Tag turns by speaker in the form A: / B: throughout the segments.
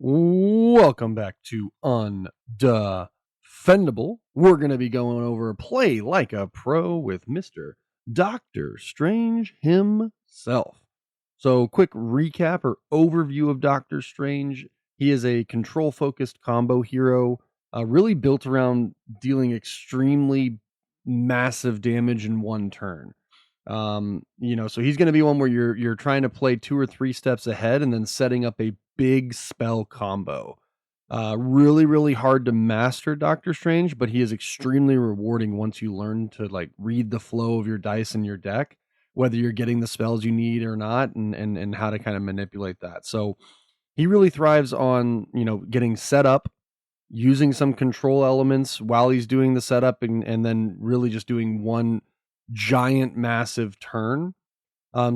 A: Welcome back to Undefendable. We're going to be going over Play Like a Pro with Mr. Doctor Strange himself. So, quick recap or overview of Doctor Strange. He is a control-focused combo hero, really built around dealing extremely massive damage in one turn. So he's going to be one where you're trying to play 2 or 3 steps ahead and then setting up a big spell combo. Really, really hard to master Doctor Strange, but he is extremely rewarding once you learn to read the flow of your dice in your deck, whether you're getting the spells you need or not, and how to kind of manipulate that. So he really thrives on, getting set up, using some control elements while he's doing the setup, and then really just doing one giant massive turn.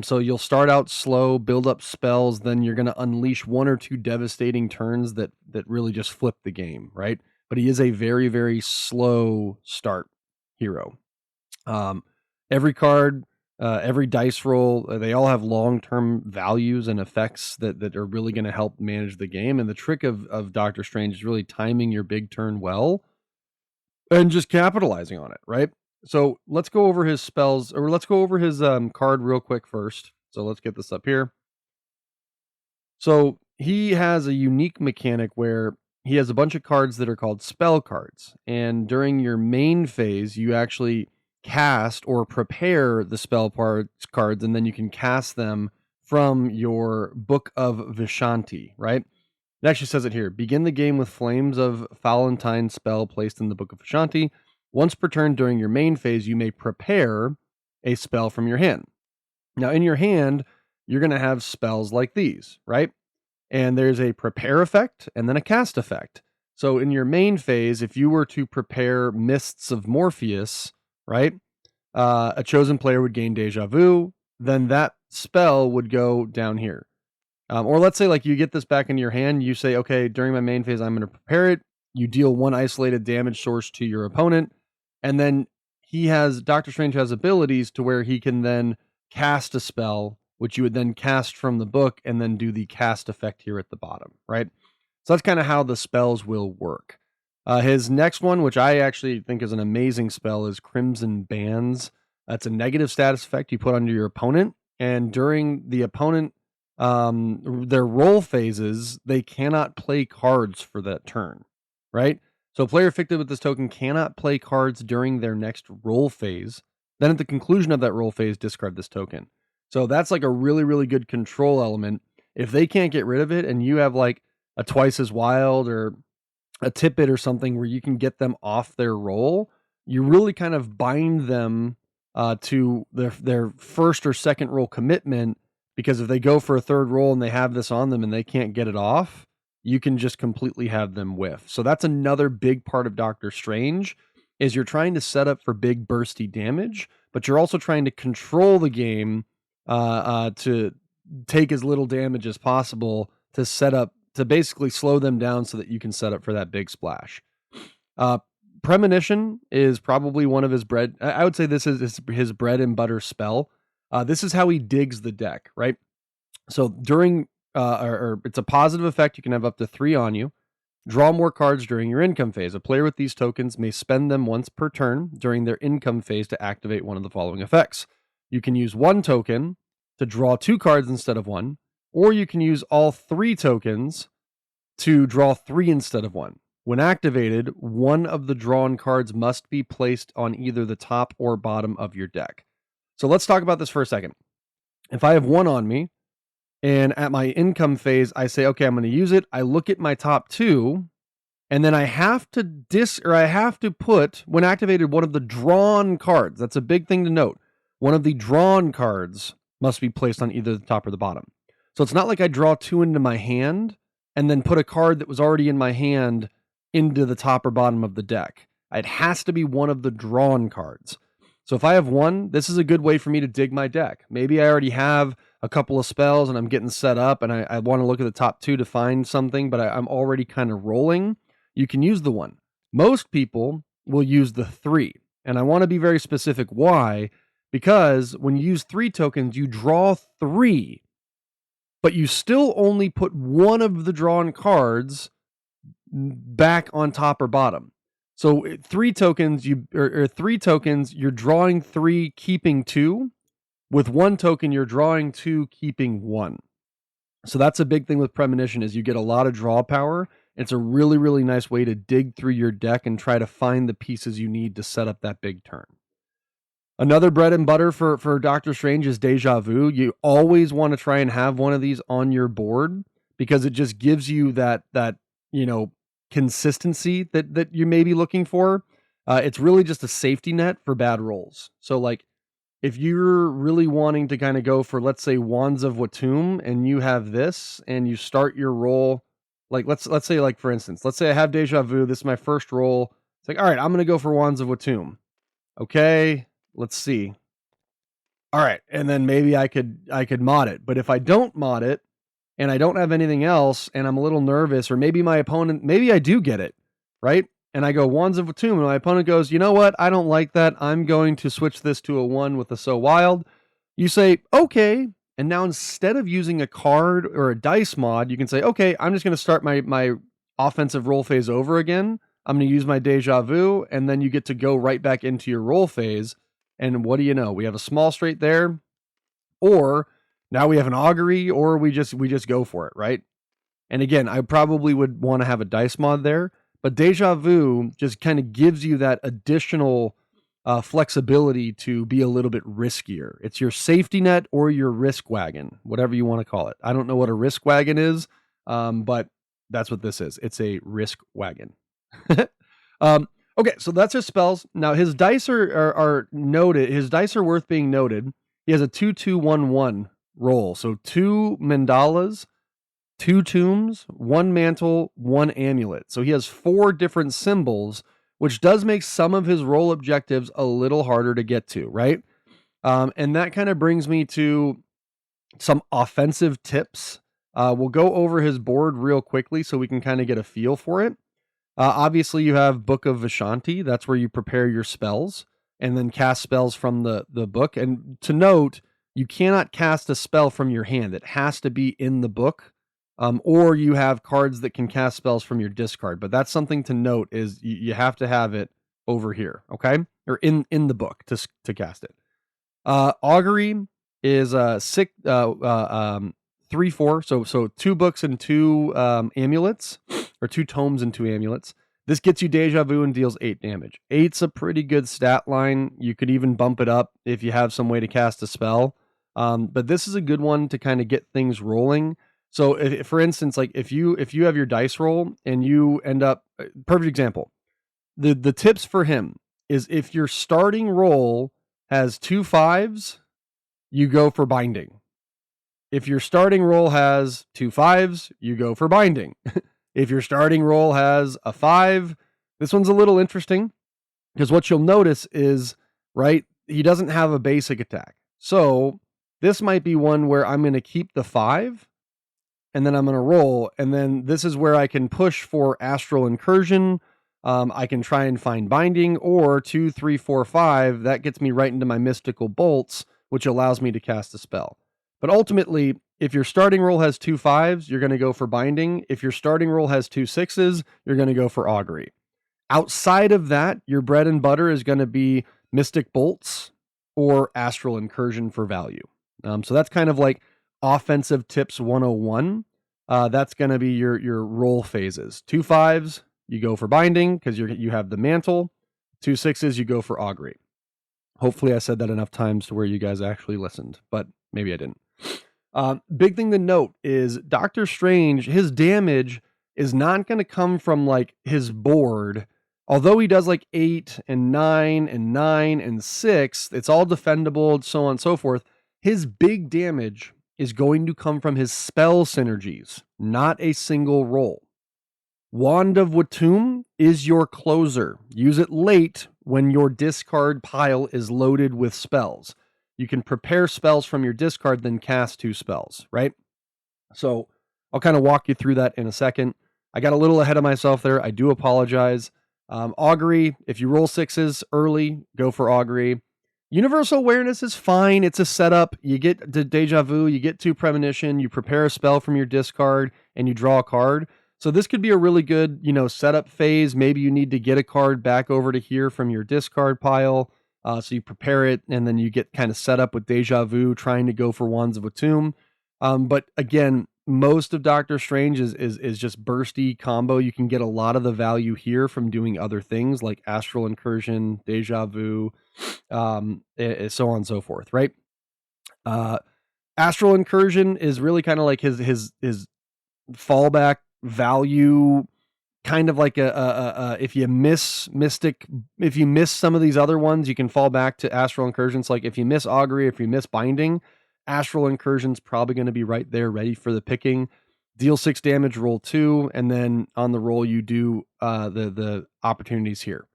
A: So you'll start out slow, build up spells, then you're going to unleash 1 or 2 devastating turns that really just flip the game, right? But he is a very, very slow start hero. Every card, every dice roll, they all have long-term values and effects that are really going to help manage the game. And the trick of Doctor Strange is really timing your big turn well and just capitalizing on it, right? So let's go over his spells, or let's go over his card real quick first. So let's get this up here. So he has a unique mechanic where he has a bunch of cards that are called spell cards. And during your main phase, you actually cast or prepare the spell cards, and then you can cast them from your Book of Vishanti, right? It actually says it here. Begin the game with Flames of Valentine spell placed in the Book of Vishanti. Once per turn during your main phase, you may prepare a spell from your hand. Now, in your hand, you're going to have spells like these, right? And there's a prepare effect and then a cast effect. So in your main phase, if you were to prepare Mists of Morpheus, right, a chosen player would gain Déjà Vu. Then that spell would go down here. Or let's say you get this back into your hand. You say, okay, during my main phase, I'm going to prepare it. You deal 1 isolated damage source to your opponent. And then Doctor Strange has abilities to where he can then cast a spell, which you would then cast from the book and then do the cast effect here at the bottom, right? So that's kind of how the spells will work. His next one, which I actually think is an amazing spell, is Crimson Bands. That's a negative status effect you put onto your opponent. And during the opponent, their roll phases, they cannot play cards for that turn, right? So a player affected with this token cannot play cards during their next roll phase. Then at the conclusion of that roll phase, discard this token. So that's a really, really good control element. If they can't get rid of it and you have a Twice as Wild or a Tippet or something where you can get them off their roll, you really kind of bind them to their first or second roll commitment, because if they go for a third roll and they have this on them and they can't get it off, you can just completely have them whiff. So that's another big part of Doctor Strange, is you're trying to set up for big bursty damage, but you're also trying to control the game to take as little damage as possible to set up, to basically slow them down so that you can set up for that big splash. Premonition is probably one of his I would say this is his bread and butter spell. This is how he digs the deck, right? So during or it's a positive effect. You can have up to 3 on you. Draw more cards during your income phase. A player with these tokens may spend them once per turn during their income phase to activate one of the following effects. You can use 1 token to draw 2 cards instead of 1, or you can use all 3 tokens to draw 3 instead of 1. When activated, one of the drawn cards must be placed on either the top or bottom of your deck. So let's talk about this for a second. If I have 1 on me, and at my income phase, I say, okay, I'm going to use it. I look at my top 2, and then I have to put, when activated, one of the drawn cards. That's a big thing to note. One of the drawn cards must be placed on either the top or the bottom. So it's not like I draw 2 into my hand and then put a card that was already in my hand into the top or bottom of the deck. It has to be one of the drawn cards. So if I have 1, this is a good way for me to dig my deck. Maybe I already have a couple of spells and I'm getting set up and I want to look at the top 2 to find something, but I'm already kind of rolling. You can use the 1. Most people will use the 3. And I want to be very specific why, because when you use 3 tokens, you draw 3 but you still only put one of the drawn cards back on top or bottom. So 3 tokens, or 3 tokens, you're drawing 3, keeping 2. With 1 token, you're drawing 2, keeping 1. So that's a big thing with Premonition, is you get a lot of draw power. It's a really, really nice way to dig through your deck and try to find the pieces you need to set up that big turn. Another bread and butter for Doctor Strange is Déjà Vu. You always want to try and have one of these on your board, because it just gives you that consistency that you may be looking for. It's really just a safety net for bad rolls. So like, if you're really wanting to kind of go for, let's say, Wands of Watum, and you have this and you start your roll, like let's say, like, for instance, let's say I have Déjà Vu, this is my first roll. It's like, all right, I'm going to go for Wands of Watum. Okay, let's see. All right, and then maybe I could mod it. But if I don't mod it and I don't have anything else and I'm a little nervous, or maybe my opponent, maybe I do get it, right? And I go Wands of Watum, and my opponent goes, you know what? I don't like that. I'm going to switch this to a 1 with a So Wild. You say, okay. And now instead of using a card or a dice mod, you can say, okay, I'm just going to start my offensive roll phase over again. I'm going to use my Déjà Vu, and then you get to go right back into your roll phase. And what do you know? We have a small straight there, or now we have an augury, or we just go for it, right? And again, I probably would want to have a dice mod there, but Déjà Vu just kind of gives you that additional flexibility to be a little bit riskier. It's your safety net or your risk wagon, whatever you want to call it. I don't know what a risk wagon is, but that's what this is. It's a risk wagon. Okay, so that's his spells. Now his dice are noted. His dice are worth being noted. He has a 2-2-1-1 roll. So 2 mandalas, 2 tombs, 1 mantle, 1 amulet. So he has 4 different symbols, which does make some of his roll objectives a little harder to get to, right? And that kind of brings me to some offensive tips. We'll go over his board real quickly so we can kind of get a feel for it. Obviously, you have Book of Vishanti. That's where you prepare your spells and then cast spells from the book. And to note, you cannot cast a spell from your hand. It has to be in the book, or you have cards that can cast spells from your discard. But that's something to note, is you have to have it over here, okay? Or in the book to cast it. Augury is 3-4. So 2 books and 2 amulets, or 2 tomes and 2 amulets. This gets you Déjà Vu and deals 8 damage. 8's a pretty good stat line. You could even bump it up if you have some way to cast a spell. But this is a good one to kind of get things rolling. So if, for instance, like if you have your dice roll and you end up, perfect example, the tips for him is, if your starting roll has 2 5s, you go for binding. If your starting roll has 2 5s, you go for binding. If your starting roll has a 5, this one's a little interesting, because what you'll notice is, right, he doesn't have a basic attack. So this might be one where I'm going to keep the 5 and then I'm going to roll. And then this is where I can push for Astral Incursion. I can try and find binding, or 2, 3, 4, 5. That gets me right into my mystical bolts, which allows me to cast a spell. But ultimately, if your starting roll has 2 5s, you're going to go for binding. If your starting roll has 2 6s, you're going to go for augury. Outside of that, your bread and butter is going to be mystic bolts or astral incursion for value. So that's kind of like offensive tips 101. That's going to be your roll phases. 2 5s, you go for binding because you have the mantle. 2 6s, you go for augury. Hopefully I said that enough times to where you guys actually listened, but maybe I didn't. Big thing to note is Doctor Strange, his damage is not going to come from like his board. Although he does like 8 and 9 and 9 and 6, it's all defendable, so on and so forth. His big damage is going to come from his spell synergies, not a single roll. Wand of Watum is your closer. Use it late when your discard pile is loaded with spells. You can prepare spells from your discard, then cast 2 spells, right? So I'll kind of walk you through that in a second. I got a little ahead of myself there. I do apologize. Augury, if you roll 6s early, go for augury. Universal awareness is fine. It's a setup. You get the Déjà Vu, you get to Premonition, you prepare a spell from your discard, and you draw a card. So this could be a really good, setup phase. Maybe you need to get a card back over to here from your discard pile. So you prepare it, and then you get kind of set up with Déjà Vu, trying to go for Wands of Atum. But again, most of Doctor Strange is just bursty combo. You can get a lot of the value here from doing other things like Astral Incursion, Déjà Vu, so on and so forth, right? Astral Incursion is really kind of like his fallback value, kind of like if you miss Mystic, if you miss some of these other ones, you can fall back to Astral Incursions. Like if you miss Augury, if you miss Binding, Astral Incursion's probably going to be right there, ready for the picking. Deal 6 damage, roll 2, and then on the roll you do the opportunities here.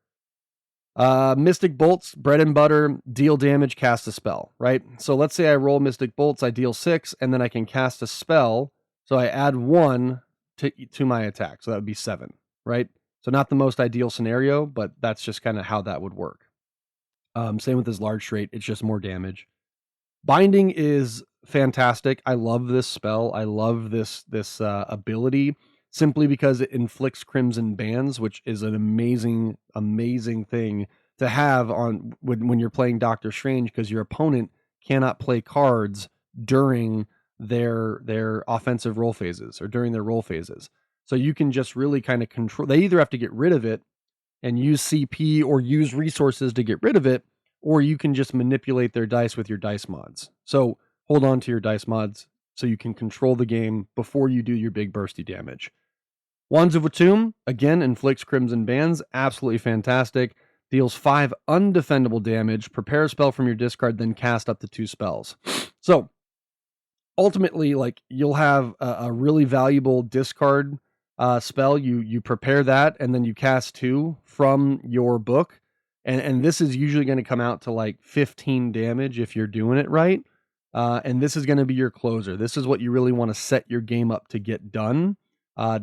A: Mystic Bolts, bread and butter, deal damage, cast a spell, right? So let's say I roll Mystic Bolts, I deal 6, and then I can cast a spell. So I add 1 to my attack. So that would be 7, right? So not the most ideal scenario, but that's just kind of how that would work. Same with this large trait. It's just more damage. Binding is fantastic. I love this spell. I love this ability simply because it inflicts crimson bands, which is an amazing thing to have on when you're playing Doctor Strange, because your opponent cannot play cards during their offensive roll phases or during their roll phases. So you can just really kind of control. They either have to get rid of it and use CP or use resources to get rid of it, or you can just manipulate their dice with your dice mods. So hold on to your dice mods so you can control the game before you do your big bursty damage. Wands of Atum, again, inflicts crimson bands. Absolutely fantastic. Deals 5 undefendable damage. Prepare a spell from your discard, then cast up to 2 spells. So ultimately, like, you'll have a really valuable discard spell. You prepare that, and then you cast 2 from your book. And this is usually going to come out to like 15 damage if you're doing it right. And this is going to be your closer. This is what you really want to set your game up to get done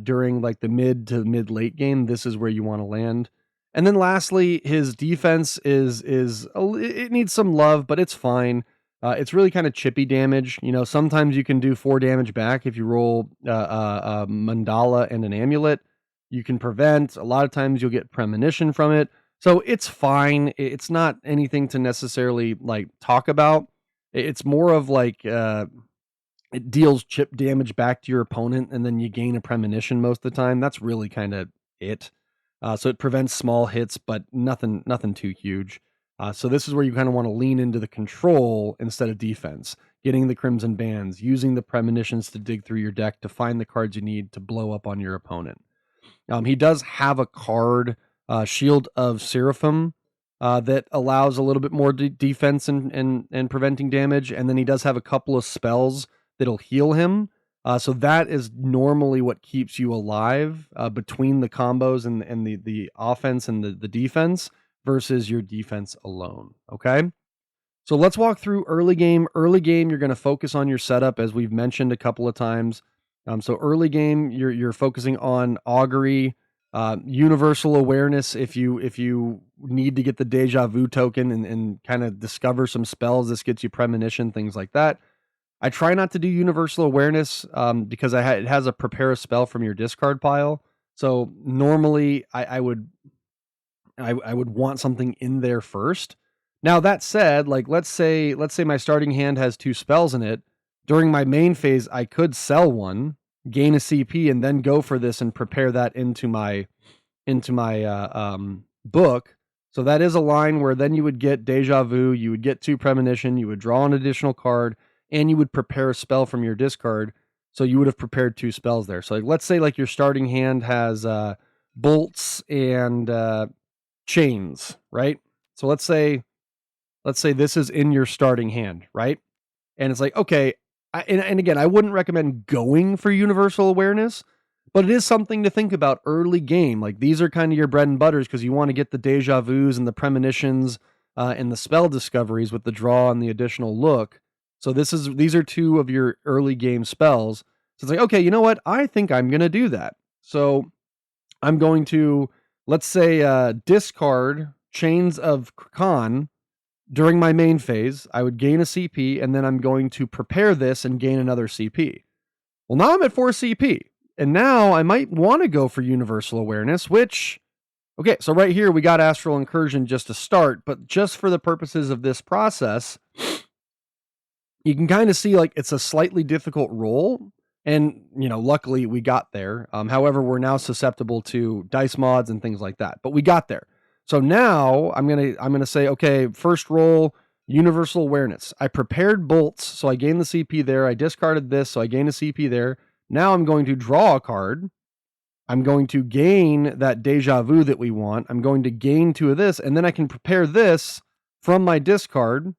A: during like the mid to mid late game. This is where you want to land. And then lastly, his defense is it needs some love, but it's fine. It's really kind of chippy damage. Sometimes you can do 4 damage back if you roll a mandala and an amulet. You can prevent. A lot of times you'll get premonition from it. So it's fine. It's not anything to necessarily like talk about. It's more of like it deals chip damage back to your opponent, and then you gain a premonition most of the time. That's really kind of it. So it prevents small hits, but nothing too huge. So this is where you kind of want to lean into the control instead of defense, getting the crimson bands, using the premonitions to dig through your deck to find the cards you need to blow up on your opponent. He does have a card, Shield of Seraphim, that allows a little bit more defense and preventing damage, and then he does have a couple of spells that'll heal him. So that is normally what keeps you alive between the combos and the offense and the defense versus your defense alone. Okay. So let's walk through early game. Early game, you're going to focus on your setup, as we've mentioned a couple of times. So early game, you're focusing on augury, universal awareness. If you need to get the Déjà Vu token and kind of discover some spells, this gets you premonition, things like that. I try not to do universal awareness because it has a prepare a spell from your discard pile. So normally I would want something in there first. Now that said, like let's say my starting hand has 2 spells in it. During my main phase, I could sell one, gain a CP, and then go for this and prepare that into my book. So that is a line where then you would get Déjà Vu, you would get 2 premonition, you would draw an additional card, and you would prepare a spell from your discard. So you would have prepared 2 spells there. So like, let's say like your starting hand has bolts and chains, right? So let's say this is in your starting hand, right? And it's like, okay, and again, I wouldn't recommend going for universal awareness, but it is something to think about early game. Like these are kind of your bread and butters because you want to get the Déjà Vus and the premonitions and the spell discoveries with the draw and the additional look. So these are 2 of your early game spells. So it's like, okay, you know what? I think I'm going to do that. So I'm going to, let's say, discard Chains of Khan, during my main phase, I would gain a CP, and then I'm going to prepare this and gain another CP. Well, now I'm at 4 CP, and now I might want to go for universal awareness, which, okay, so right here we got astral incursion just to start, but just for the purposes of this process, you can kind of see like it's a slightly difficult roll. And, luckily we got there. However, we're now susceptible to dice mods and things like that, but we got there. So now I'm going to say, okay, first roll, universal awareness. I prepared bolts, so I gained the CP there. I discarded this, so I gained a CP there. Now I'm going to draw a card. I'm going to gain that Déjà Vu that we want. I'm going to gain 2 of this, and then I can prepare this from my discard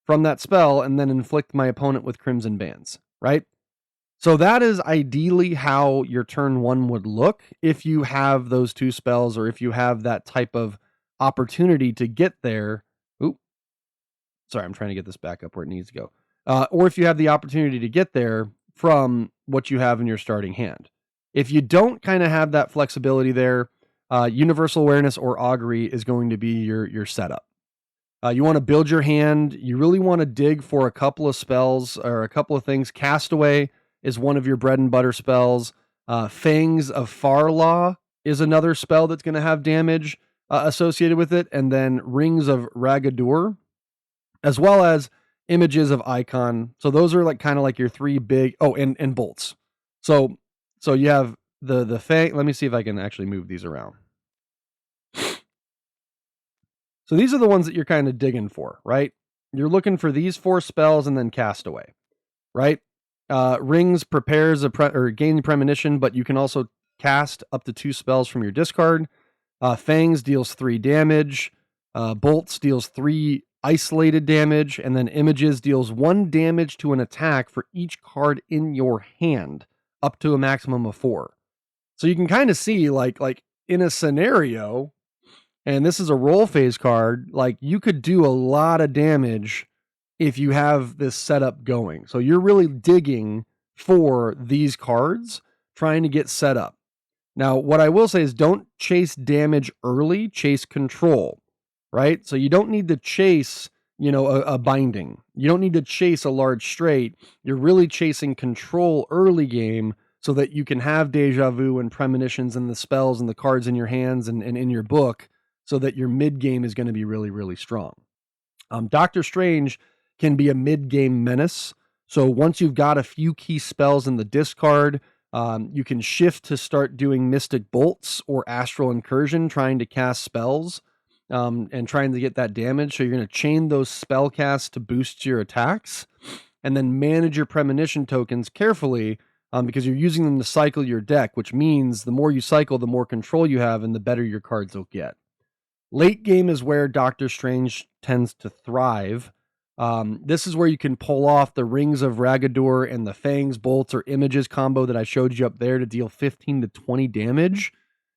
A: from that spell and then inflict my opponent with Crimson Bands, right? So that is ideally how your turn 1 would look if you have those 2 spells, or if you have that type of opportunity to get there. Ooh, sorry, I'm trying to get this back up where it needs to go. Or if you have the opportunity to get there from what you have in your starting hand. If you don't kind of have that flexibility there, universal awareness or augury is going to be your setup. You want to build your hand. You really want to dig for a couple of spells or a couple of things. Castaway is one of your bread and butter spells. Fangs of Farlaw is another spell that's going to have damage associated with it. And then Rings of Ragadur, as well as Images of Icon. So those are like kind of like your 3 big, and bolts. So you have the Fang. Let me see if I can actually move these around. So these are the ones that you're kind of digging for, right? You're looking for these 4 spells and then Castaway, right? Rings prepares or gain Premonition, but you can also cast up to 2 spells from your discard. Fangs deals 3 damage. Bolts deals 3 isolated damage, and then Images deals 1 damage to an attack for each card in your hand, up to a maximum of 4. So you can kind of see like in a scenario, and this is a roll phase card, like you could do a lot of damage if you have this setup going. So you're really digging for these cards, trying to get set up. Now, what I will say is don't chase damage early, chase control, right? So you don't need to chase, a binding. You don't need to chase a large straight. You're really chasing control early game so that you can have Déjà Vu and Premonitions and the spells and the cards in your hands and in your book, so that your mid game is going to be really, really strong. Doctor Strange can be a mid game menace. So once you've got a few key spells in the discard, you can shift to start doing Mystic Bolts or Astral Incursion, trying to cast spells and trying to get that damage. So you're going to chain those spell casts to boost your attacks, and then manage your Premonition tokens carefully, because you're using them to cycle your deck, which means the more you cycle, the more control you have and the better your cards will get. Late game is where Doctor Strange tends to thrive. This is where you can pull off the Rings of Ragadur and the Fangs, Bolts, or Images combo that I showed you up there to deal 15 to 20 damage.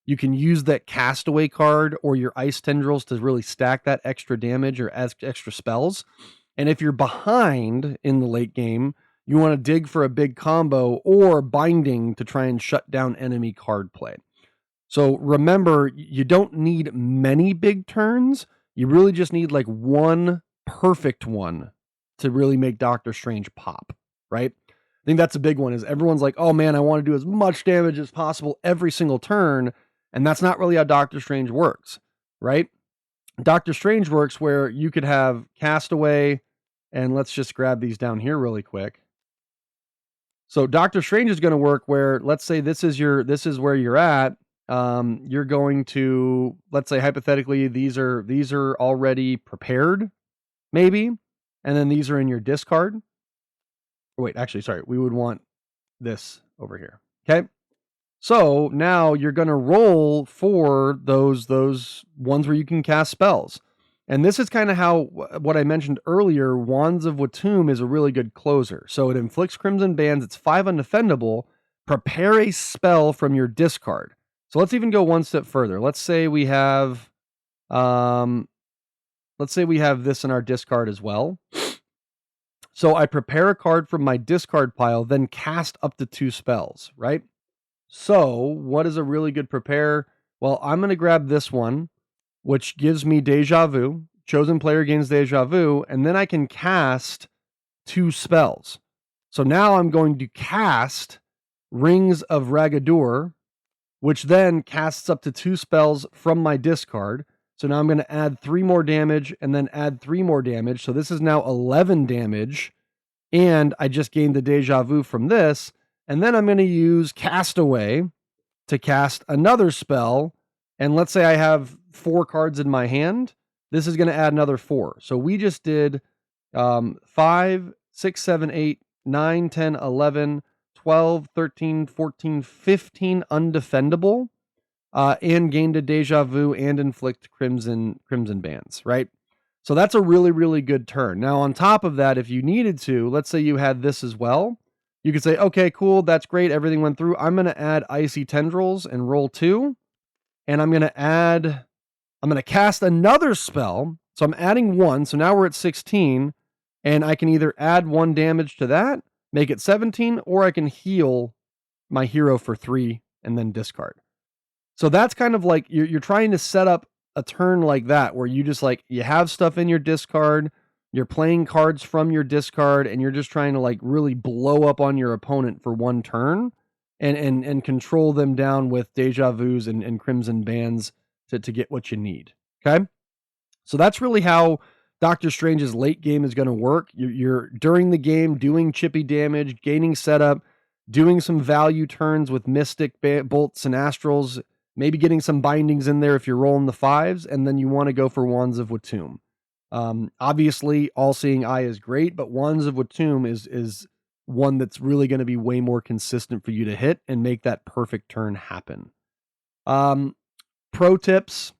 A: You can use that Castaway card or your Ice Tendrils to really stack that extra damage or extra spells. And if you're behind in the late game, you want to dig for a big combo or binding to try and shut down enemy card play. So remember, you don't need many big turns. You really just need like one perfect one to really make Doctor Strange pop, right? I think that's a big one, is everyone's like, oh man, I want to do as much damage as possible every single turn. And that's not really how Doctor Strange works, right? Doctor Strange works where you could have Castaway, and let's just grab these down here really quick. So Doctor Strange is going to work where, let's say this is where you're at. You're going to, let's say hypothetically, these are already prepared, maybe, and then these are in your discard. Wait, actually, sorry, we would want this over here. Okay. So now you're going to roll for those ones where you can cast spells. And this is kind of how, what I mentioned earlier, Wands of Watum is a really good closer. So it inflicts Crimson Bands. It's 5 undefendable. Prepare a spell from your discard. So let's even go one step further. Let's say we have this in our discard as well. So I prepare a card from my discard pile, then cast up to 2 spells, right? So what is a really good prepare? Well, I'm going to grab this one, which gives me Déjà Vu. chosen player gains Déjà Vu, and then I can cast 2 spells. So now I'm going to cast Rings of Ragadur, which then casts up to 2 spells from my discard. So now I'm going to add 3 more damage and then add 3 more damage. So this is now 11 damage. And I just gained the Déjà Vu from this. And then I'm going to use Castaway to cast another spell. And let's say I have 4 cards in my hand. This is going to add another 4. So we just did 5, 6, 7, 8, 9, 10, 11, 12, 13, 14, 15 undefendable, and gained a Déjà Vu and inflict crimson bands, right? So that's a really, really good turn. Now, on top of that, if you needed to, let's say you had this as well, you could say, okay, cool, that's great, everything went through. I'm going to add Icy Tendrils and roll 2, and I'm going to cast another spell. So I'm adding 1, so now we're at 16, and I can either add 1 damage to that, make it 17, or I can heal my hero for 3 and then discard. So that's kind of like you're trying to set up a turn like that, where you just like, you have stuff in your discard, you're playing cards from your discard, and you're just trying to like really blow up on your opponent for 1 turn and control them down with Déjà Vus and Crimson Bands to get what you need. Okay. So that's really how Doctor Strange's late game is going to work. You're during the game doing chippy damage, gaining setup, doing some value turns with Mystic Bolts and Astrals, maybe getting some bindings in there if you're rolling the 5s, and then you want to go for Wands of Watum. Obviously, All-Seeing Eye is great, but Wands of Watum is one that's really going to be way more consistent for you to hit and make that perfect turn happen. Pro tips: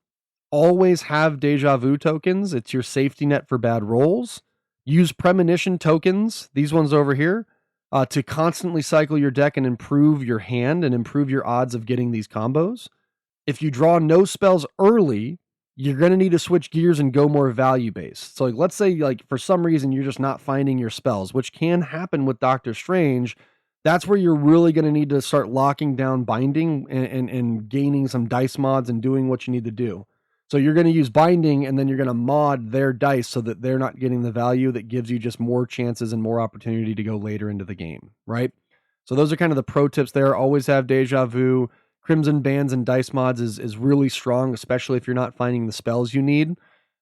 A: always have Déjà Vu tokens. It's your safety net for bad rolls. Use Premonition tokens, these ones over here, to constantly cycle your deck and improve your hand and improve your odds of getting these combos. If you draw no spells early, you're going to need to switch gears and go more value based. So like, let's say like for some reason you're just not finding your spells, which can happen with Doctor Strange. That's where you're really going to need to start locking down binding and gaining some dice mods and doing what you need to do. So you're going to use binding, and then you're going to mod their dice so that they're not getting the value that gives you just more chances and more opportunity to go later into the game, right? So those are kind of the pro tips there. Always have Déjà Vu. Crimson Bands and dice mods is really strong, especially if you're not finding the spells you need,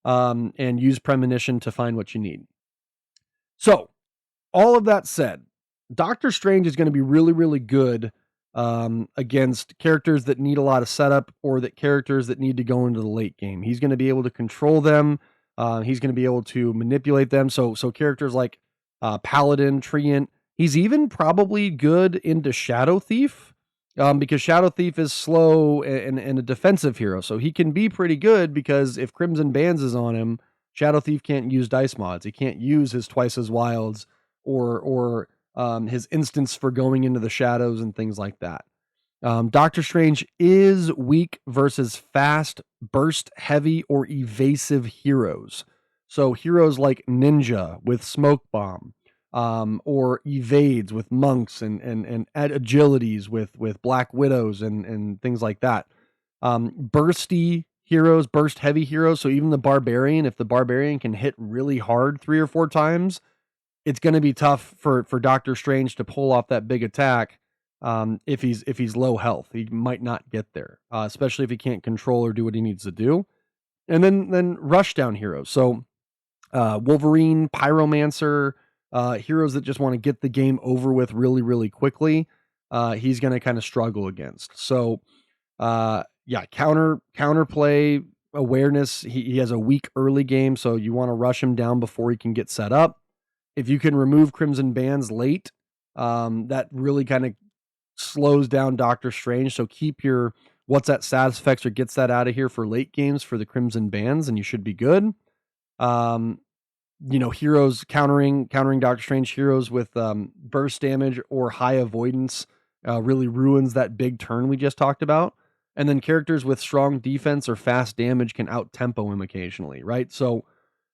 A: and use Premonition to find what you need. So all of that said, Doctor Strange is going to be really, really good against characters that need a lot of setup, or that characters that need to go into the late game. He's going to be able to control them. He's going to be able to manipulate them. So characters like Paladin, Treant. He's even probably good into Shadow Thief, because Shadow Thief is slow and a defensive hero. So he can be pretty good, because if Crimson Bands is on him, Shadow Thief can't use dice mods. He can't use his Twice as Wilds or his instance for going into the shadows and things like that. Doctor Strange is weak versus fast, burst heavy, or evasive heroes. So heroes like Ninja with Smoke Bomb, or evades with monks and agilities with Black Widows and things like that. Bursty heroes, burst heavy heroes. So even the Barbarian, if the Barbarian can hit really hard 3 or 4 times, it's going to be tough for Doctor Strange to pull off that big attack. If he's low health, he might not get there, especially if he can't control or do what he needs to do. And then rush down heroes. So Wolverine, Pyromancer, heroes that just want to get the game over with really, really quickly. He's going to kind of struggle against. So counterplay awareness. He has a weak early game, so you want to rush him down before he can get set up. If you can remove Crimson Bands late, that really kind of slows down Doctor Strange. So keep your what's that status effects or gets that out of here for late games for the Crimson Bands, and you should be good. Heroes countering Doctor Strange, heroes with burst damage or high avoidance really ruins that big turn we just talked about. And then characters with strong defense or fast damage can out-tempo him occasionally, right? So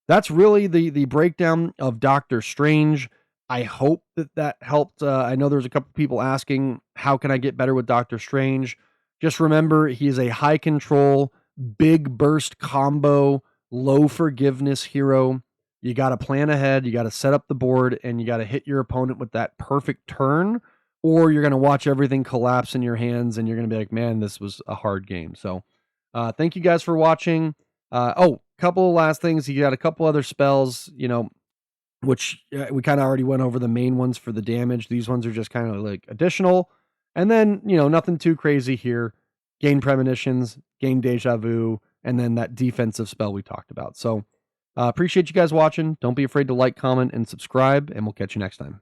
A: that's really the breakdown of Doctor Strange. I hope that helped. I know there's a couple people asking, how can I get better with Doctor Strange? Just remember, he is a high control, big burst combo low forgiveness hero. You got to plan ahead, you got to set up the board, and you got to hit your opponent with that perfect turn, or you're going to watch everything collapse in your hands and you're going to be like, man, this was a hard game. So thank you guys for watching. Couple of last things. You got a couple other spells, which we kind of already went over the main ones for the damage. These ones are just kind of like additional. And then, nothing too crazy here. Gain premonitions, gain déjà vu, and then that defensive spell we talked about. So appreciate you guys watching. Don't be afraid to like, comment, and subscribe, and we'll catch you next time.